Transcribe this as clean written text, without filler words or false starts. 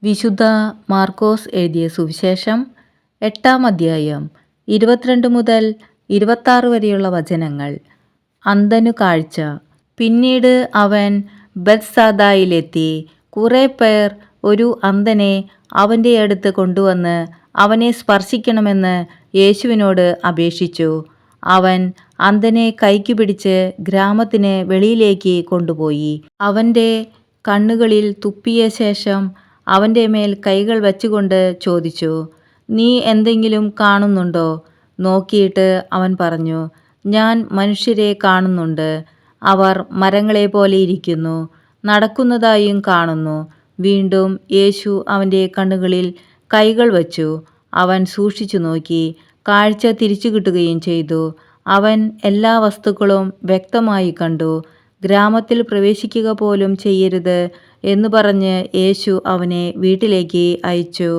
വിശുദ്ധ മാർക്കോസ് എഴുതിയ സുവിശേഷം 8-ാം അധ്യായം 22 മുതൽ 26 വരെയുള്ള വചനങ്ങൾ. അന്ധനു കാഴ്ച. പിന്നീട് അവൻ ബെത്സാദായിലെത്തി. കുറെ പേർ ഒരു അന്ധനെ അവൻ്റെ അടുത്ത് കൊണ്ടുവന്ന് അവനെ സ്പർശിക്കണമെന്ന് യേശുവിനോട് അപേക്ഷിച്ചു. അവൻ അന്ധനെ കൈക്ക് പിടിച്ച് ഗ്രാമത്തിന് വെളിയിലേക്ക് കൊണ്ടുപോയി. അവൻ്റെ കണ്ണുകളിൽ തുപ്പിയ ശേഷം അവൻ്റെ മേൽ കൈകൾ വച്ചുകൊണ്ട് ചോദിച്ചു, "നീ എന്തെങ്കിലും കാണുന്നുണ്ടോ?" നോക്കിയിട്ട് അവൻ പറഞ്ഞു, "ഞാൻ മനുഷ്യരെ കാണുന്നുണ്ട്. അവർ മരങ്ങളെ പോലെ ഇരിക്കുന്നു, നടക്കുന്നതായും കാണുന്നു." വീണ്ടും യേശു അവൻ്റെ കണ്ണുകളിൽ കൈകൾ വച്ചു. അവൻ സൂക്ഷിച്ചു നോക്കി, കാഴ്ച തിരിച്ചു കിട്ടുകയും ചെയ്തു. അവൻ എല്ലാ വസ്തുക്കളും വ്യക്തമായി കണ്ടു. ഗ്രാമത്തിൽ പ്രവേശിക്കുക പോലും ചെയ്യരുത് എന്ന് പറഞ്ഞ് യേശു അവനെ വീട്ടിലേക്ക് അയച്ചു.